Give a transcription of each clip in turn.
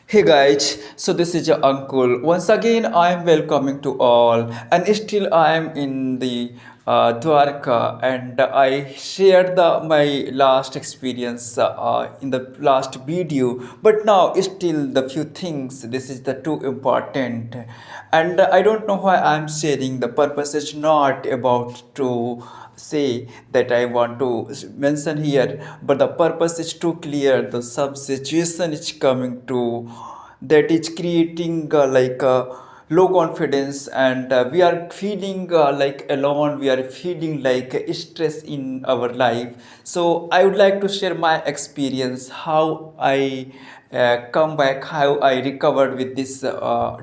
Hey guys, so this is your uncle. Once again, I am welcoming to all, and still I am in the Dwarka, and I shared my last experience in the last video. But now, still the few things. This is the too important, and I don't know why I am sharing. The purpose is not about to say that I want to mention here, but the purpose is too clear. The sub situation is coming to that is creating low confidence, and we are feeling like alone, we are feeling like stress in our life. So I would like to share my experience, how I come back, how I recovered with this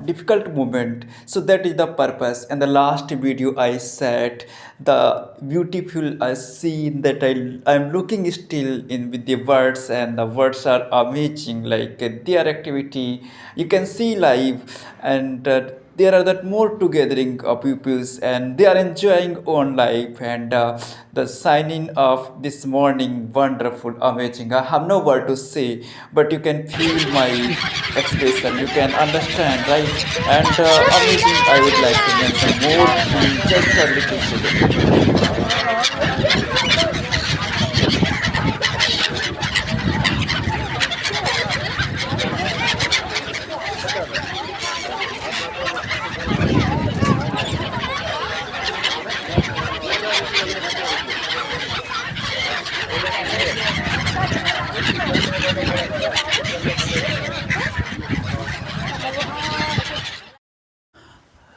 difficult moment. So that is the purpose. And the last video I said the beautiful scene that I'm looking still in with the words, and the words are amazing, like their activity you can see live, and there are that more together pupils, and they are enjoying on life, and the signing of this morning wonderful, amazing. I have no word to say, but you can feel my expression, you can understand, right? And amazing, I would like to mention more in just a little second.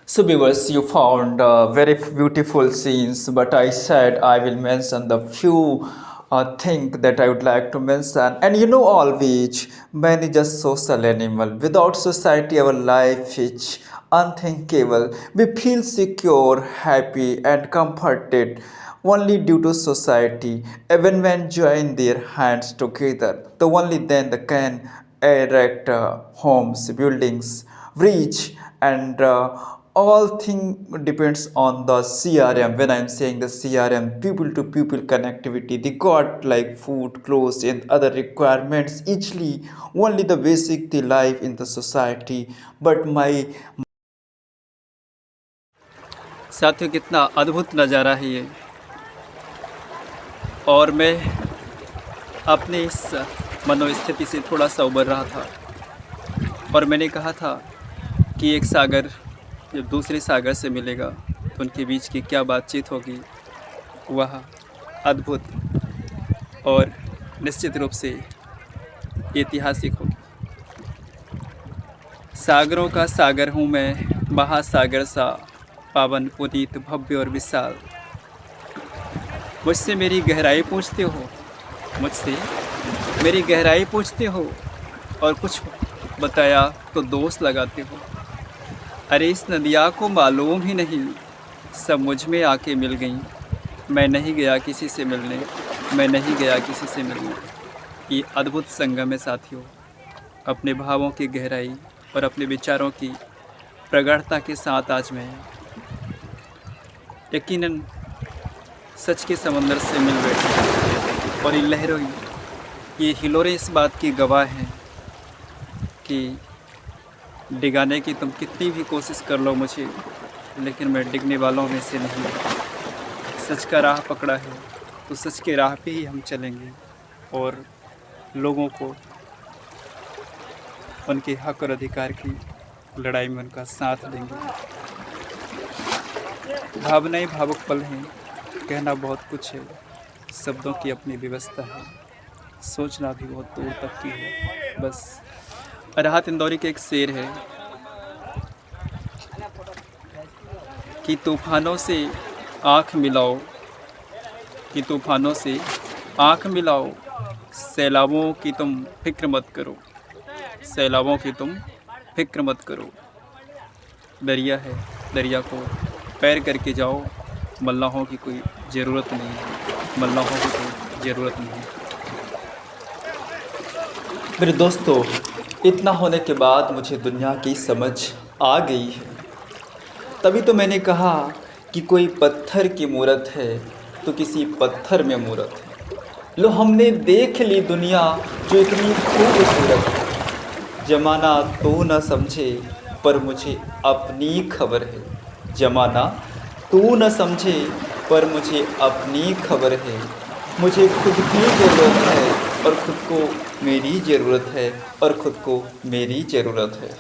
So, viewers, you found very beautiful scenes, but I said I will mention the few things that I would like to mention. And you know, always, man is just social animal. Without society, our life is unthinkable. We feel secure, happy, and comforted only due to society. Even when join their hands together, the only then they can erect homes, buildings, reach, and all thing depends on the CRM. When I'm saying the CRM, people to people connectivity, they got like food, clothes, and other requirements easily, only the basic the life in the society. But my साथियों, कितना अद्भुत नज़ारा है ये। और मैं अपनी इस मनोस्थिति से थोड़ा सा उबर रहा था, और मैंने कहा था कि एक सागर जब दूसरे सागर से मिलेगा तो उनके बीच की क्या बातचीत होगी, वह अद्भुत और निश्चित रूप से ऐतिहासिक होगी। सागरों का सागर हूँ मैं, महासागर सा, पावन पुनीत भव्य और विशाल। मुझसे मेरी गहराई पूछते हो, मुझसे मेरी गहराई पूछते हो, और कुछ बताया तो दोष लगाते हो। अरे इस नदिया को मालूम ही नहीं, सब मुझ में आके मिल गई। मैं नहीं गया किसी से मिलने, मैं नहीं गया किसी से मिलने। ये अद्भुत संगम है साथियों, अपने भावों की गहराई और अपने विचारों की प्रगाढ़ता के साथ आज मैं यकीनन सच के समंदर से मिल बैठे। और ये लहरों, ये हिलोरें इस बात की गवाह हैं कि डिगाने की तुम कितनी भी कोशिश कर लो मुझे, लेकिन मैं डिगने वालों में से नहीं। सच का राह पकड़ा है तो सच के राह पे ही हम चलेंगे, और लोगों को उनके हक और अधिकार की लड़ाई में उनका साथ देंगे। भावनाएं भावुक पल हैं, कहना बहुत कुछ है, शब्दों की अपनी व्यवस्था है, सोचना भी बहुत दूर तक की है। बस राहत इंदौरी के एक शेर है कि तूफानों से आँख मिलाओ, कि तूफानों से आँख मिलाओ, सैलाबों की तुम फिक्र मत करो, सैलाबों की तुम फिक्र मत करो। दरिया है, दरिया को पैर करके जाओ, मल्लाहों की कोई ज़रूरत नहीं है, मल्लाहों की कोई ज़रूरत नहीं है। मेरे दोस्तों, इतना होने के बाद मुझे दुनिया की समझ आ गई है। तभी तो मैंने कहा कि कोई पत्थर की मूरत है तो किसी पत्थर में मूरत है। लो हमने देख ली दुनिया जो इतनी खूबसूरत है। जमाना तो न समझे पर मुझे अपनी खबर है। जमाना तू न समझे पर मुझे अपनी खबर है। मुझे खुद की ज़रूरत है और खुद को मेरी ज़रूरत है और खुद को मेरी ज़रूरत है।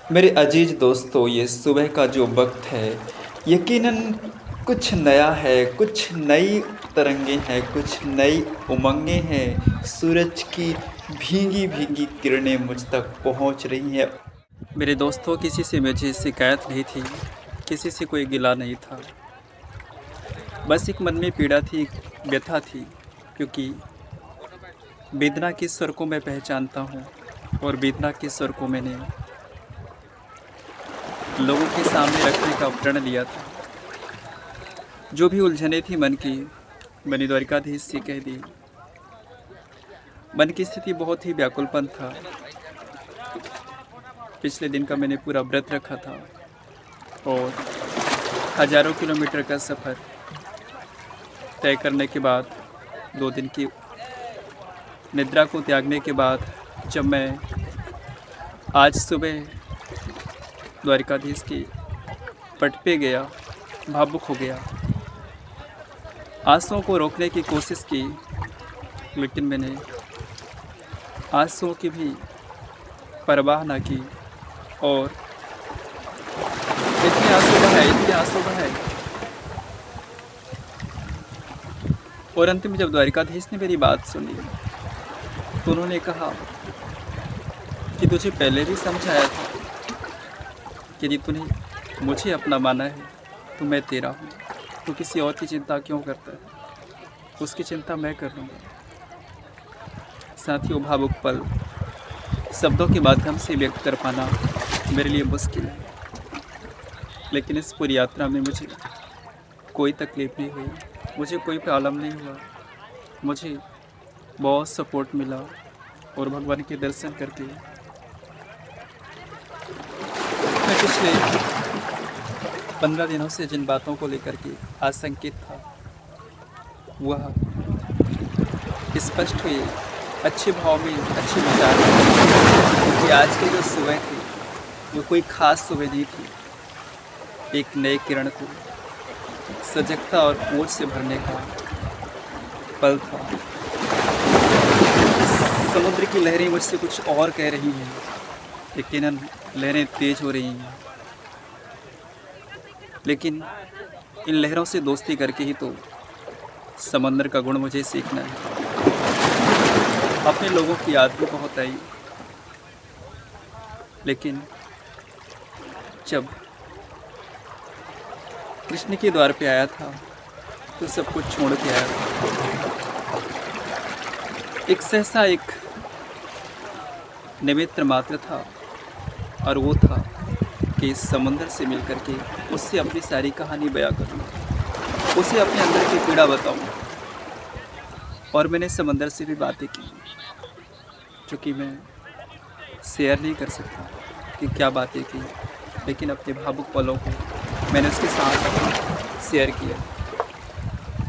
मेरे अजीज दोस्तों, ये सुबह का जो वक्त है यकीनन कुछ नया है, कुछ नई तरंगे हैं, कुछ नई उमंगें हैं। सूरज की भीगी भीगी किरणें मुझ तक पहुंच रही हैं। मेरे दोस्तों, किसी से मुझे शिकायत नहीं थी, किसी से कोई गिला नहीं था। बस एक मन में पीड़ा थी, व्यथा थी, क्योंकि वेदना के स्वर को मैं पहचानता हूँ और वेदना के स्वर को मैंने लोगों के सामने रखने का प्रण लिया था। जो भी उलझने थी मन की, मैंने द्वारिकाधीश से कह दी। मन की स्थिति बहुत ही व्याकुलपन था। पिछले दिन का मैंने पूरा व्रत रखा था और हजारों किलोमीटर का सफ़र तय करने के बाद, 2 दिन की निद्रा को त्यागने के बाद, जब मैं आज सुबह द्वारिकाधीश के पट पे गया, भावुक हो गया। आंसुओं को रोकने की कोशिश की, लेकिन मैंने आंसुओं की भी परवाह ना की और इतने आंसू बहाए। और अंत में जब द्वारिकाधीश ने मेरी बात सुनी तो उन्होंने कहा कि तुझे पहले भी समझाया था कि यदि तूने मुझे अपना माना है तो मैं तेरा हूँ। तू किसी और की चिंता क्यों करता है? उसकी चिंता मैं कर लूँगा। साथियों, भावुक पल शब्दों के माध्यम से व्यक्त कर पाना मेरे लिए मुश्किल है, लेकिन इस पूरी यात्रा में मुझे कोई तकलीफ़ नहीं हुई, मुझे कोई प्रॉब्लम नहीं हुआ। मुझे बहुत सपोर्ट मिला और भगवान के दर्शन करके मैं पिछले 15 दिनों से जिन बातों को लेकर के आशंकित था वह स्पष्ट हुई, अच्छे भाव में, अच्छे विचार में। क्योंकि आज की जो सुबह थी वो कोई ख़ास सुबह नहीं थी। एक नए किरण को सजगता और ओज से भरने का पल था। समुद्र की लहरें मुझसे कुछ और कह रही हैं, यकीनन लहरें तेज हो रही हैं, लेकिन इन लहरों से दोस्ती करके ही तो समंदर का गुण मुझे सीखना है। अपने लोगों की याद भी बहुत आई, लेकिन जब कृष्ण के द्वार पे आया था तो सब कुछ छोड़ के आया था। एक सहसा एक निमित्त मात्र था और वो था कि इस समुंदर से मिलकर के उससे अपनी सारी कहानी बयां करूँ, उसे अपने अंदर की पीड़ा बताऊँ। और मैंने समंदर से भी बातें की, जो कि मैं शेयर नहीं कर सकता कि क्या बातें की, लेकिन अपने भावुक पलों को मैंने उसके साथ शेयर किया।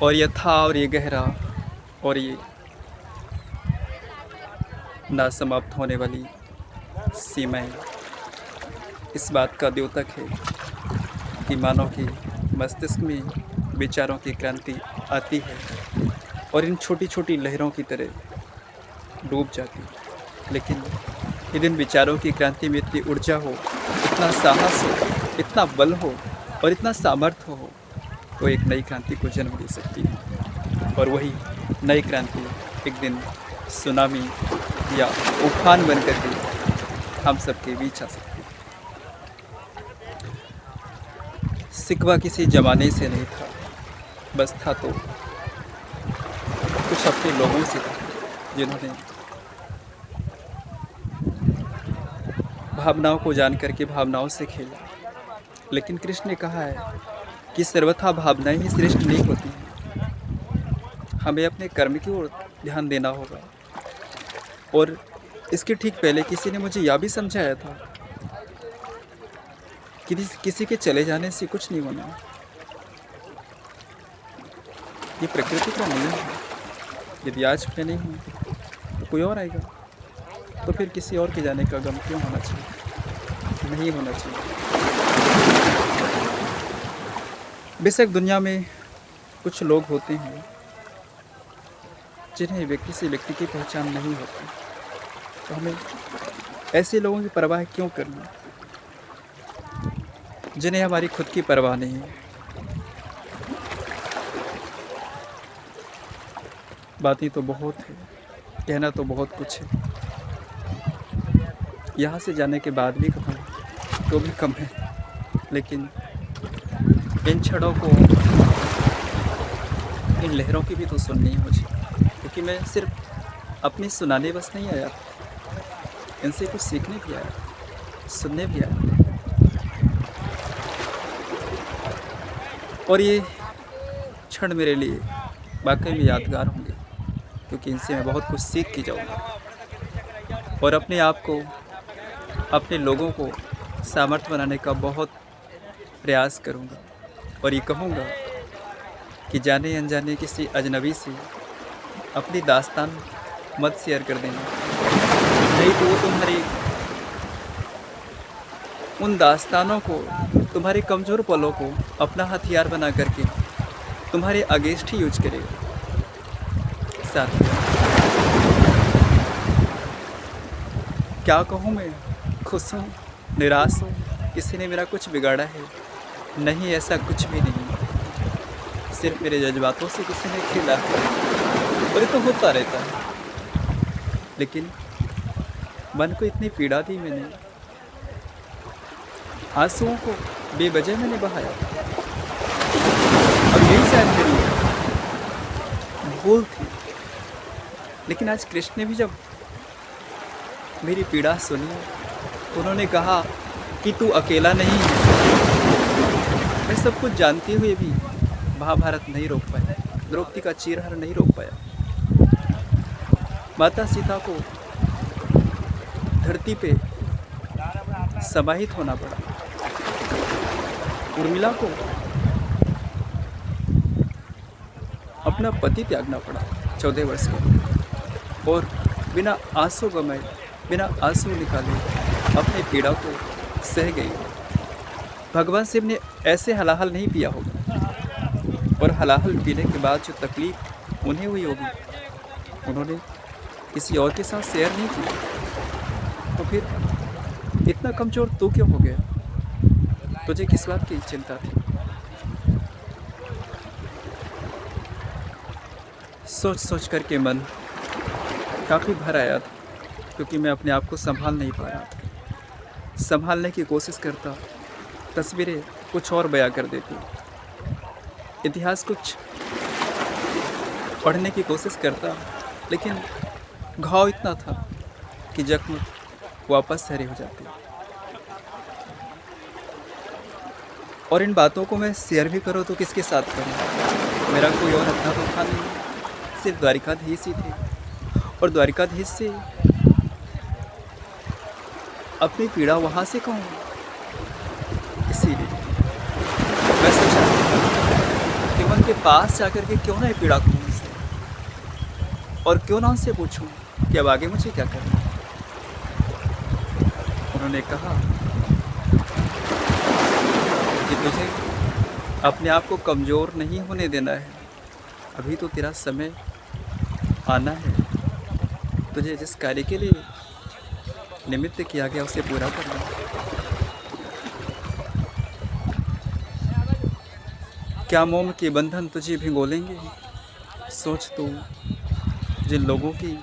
और ये था और ये गहरा और ये ना समाप्त होने वाली सीमाएं इस बात का द्योतक है कि मानव के मस्तिष्क में विचारों की क्रांति आती है और इन छोटी छोटी लहरों की तरह डूब जाती है। लेकिन यदि इन विचारों की क्रांति में इतनी ऊर्जा हो, इतना साहस हो, इतना बल हो और इतना सामर्थ्य हो, तो एक नई क्रांति को जन्म दे सकती है। और वही नई क्रांति एक दिन सुनामी या उफान बन कर के हम सबके बीच आ सकती है। सिकवा किसी जमाने से नहीं था, बस था तो कुछ अपने लोगों से था जिन्होंने भावनाओं को जान करके भावनाओं से खेला। लेकिन कृष्ण ने कहा है कि सर्वथा भावनाएं ही श्रेष्ठ नहीं होती हैं। हमें अपने कर्म की ओर ध्यान देना होगा। और इसके ठीक पहले किसी ने मुझे यह भी समझाया था किसी के चले जाने से कुछ नहीं होना। ये प्रकृति का नियम है। यदि आज मैं नहीं हूँ तो कोई और आएगा, तो फिर किसी और के जाने का गम क्यों होना चाहिए? नहीं होना चाहिए। बेशक दुनिया में कुछ लोग होते हैं जिन्हें व्यक्ति से व्यक्ति की पहचान नहीं होती, तो हमें ऐसे लोगों की परवाह क्यों करनी जिन्हें हमारी खुद की परवाह नहीं है। बातें तो बहुत है, कहना तो बहुत कुछ है, यहाँ से जाने के बाद भी कहूँ तो भी कम है, लेकिन इन क्षणों को, इन लहरों की भी तो सुननी है मुझे, क्योंकि मैं सिर्फ अपनी सुनाने बस नहीं आया, इनसे कुछ सीखने भी आया, सुनने भी आया। और ये क्षण मेरे लिए वाकई में यादगार होंगे, क्योंकि इनसे मैं बहुत कुछ सीख के जाऊँगा और अपने आप को, अपने लोगों को सामर्थ्य बनाने का बहुत प्रयास करूँगा। और ये कहूँगा कि जाने अनजाने किसी अजनबी से अपनी दास्तान मत शेयर कर देना, नहीं तो वो तुम्हारी उन दास्तानों को, तुम्हारे कमज़ोर पलों को अपना हथियार बना करके तुम्हारे अगेंस्ट ही यूज करेगा। साथियों, क्या कहूँ मैं, खुश हूँ, निराश हूँ, किसी ने मेरा कुछ बिगाड़ा है? नहीं, ऐसा कुछ भी नहीं। सिर्फ मेरे जज्बातों से किसी ने खेला है, और ये तो होता रहता है। लेकिन मन को इतनी पीड़ा दी मैंने, आंसुओं को बेवजह मैंने बहाया, और यही शायद मेरी भूल थी। लेकिन आज कृष्ण ने भी जब मेरी पीड़ा सुनी, उन्होंने कहा कि तू अकेला नहीं है। मैं सब कुछ जानते हुए भी महाभारत नहीं रोक पाया, द्रौपदी का चीरहरण नहीं रोक पाया, माता सीता को धरती पे समाहित होना पड़ा, उर्मिला को अपना पति त्यागना पड़ा 14 वर्ष के, और बिना आंसू गमाए, बिना आंसू निकाले अपने पीड़ा को सह गई। भगवान शिव ने ऐसे हलाहल नहीं पिया होगा, और हलाहल पीने के बाद जो तकलीफ उन्हें हुई होगी, उन्होंने किसी और के साथ शेयर नहीं की। तो फिर इतना कमज़ोर तू क्यों हो गया? तुझे किस बात की चिंता थी? सोच सोच करके मन काफ़ी भर आया था, क्योंकि मैं अपने आप को संभाल नहीं पा रहा था। संभालने की कोशिश करता, तस्वीरें कुछ और बयां कर देती, इतिहास कुछ पढ़ने की कोशिश करता, लेकिन घाव इतना था कि जख्म वापस हरे हो जाते। और इन बातों को मैं शेयर भी करूँ तो किसके साथ करूँ? मेरा कोई और अपना तो था नहीं, सिर्फ द्वारिकाधीश ही थे, और द्वारिकाधीश से अपनी पीड़ा वहाँ से कहूँ। इसीलिए मैं सोचा कि मन के पास जाकर के क्यों ना ये पीड़ा कहूँ उनसे, और क्यों ना उनसे पूछूं कि अब आगे मुझे क्या करना है। उन्होंने कहा कि तुझे अपने आप को कमज़ोर नहीं होने देना है, अभी तो तेरा समय आना है, तुझे जिस कार्य के लिए निमित्त किया गया उसे पूरा करना। क्या मोम के बंधन तुझे भिगोलेंगे? सोच तू, जिन लोगों की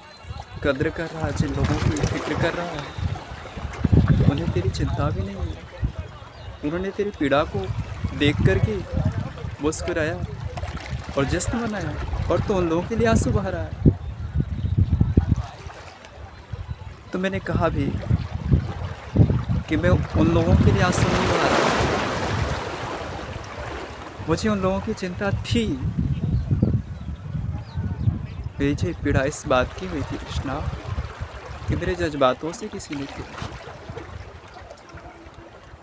कद्र कर रहा है, जिन लोगों की फिक्र कर रहा है, उन्हें तेरी चिंता भी नहीं है। उन्होंने तेरी पीड़ा को देख कर के मुस्कुराया और जश्न मनाया, और तो उन लोगों के लिए आंसू बहा रहा है। तो मैंने कहा भी कि मैं उन लोगों के लिए आंसू नहीं बहा रहा, मुझे उन लोगों की चिंता थी। मुझे पीड़ा इस बात की हुई थी कृष्णा कि मेरे जज्बातों से किसी ने खेला,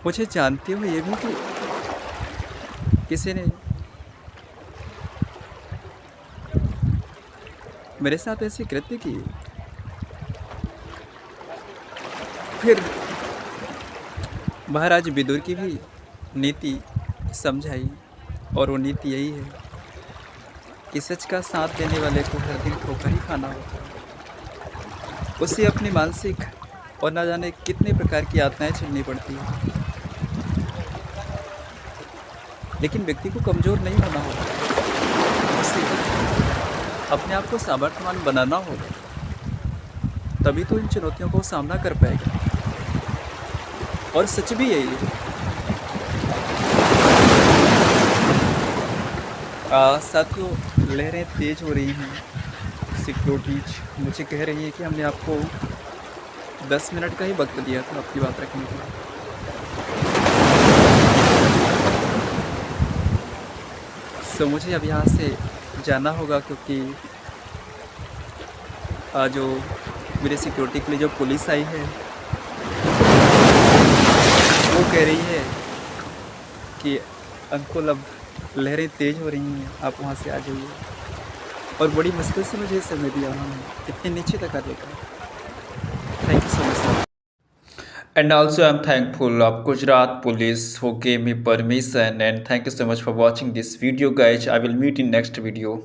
मुझे जानते हो ये भी कि किसी ने मेरे साथ ऐसे कृत्य किए। फिर महाराज विदुर की भी नीति समझाई, और वो नीति यही है कि सच का साथ देने वाले को हर दिन ठोकर ही खाना होता है। उसे अपनी मानसिक और ना जाने कितने प्रकार की यातनाएं झेलनी पड़ती है, लेकिन व्यक्ति को कमज़ोर नहीं होना होता, उसे अपने आप को सामर्थ्यवान बनाना होगा। तभी तो इन चुनौतियों को सामना कर पाएगा। और सच भी यही है। साथियों, लहरें तेज़ हो रही हैं। सिक्योरिटीज मुझे कह रही है कि हमने आपको 10 मिनट का ही वक्त दिया था आपकी बात रखने के लिए। सो मुझे अब यहाँ से जाना होगा, क्योंकि जो मेरे सिक्योरिटी के लिए जो पुलिस आई है वो कह रही है कि अंकुल, अब लहरें तेज़ हो रही हैं, आप वहाँ से आ जाइए। और बड़ी मुश्किल से मुझे समय दिया उन्होंने, इतने नीचे तक आ देखा। Thank you so much. And also, I'm thankful of Gujarat Police who gave me permission. And thank you so much for watching this video, guys. I will meet in next video.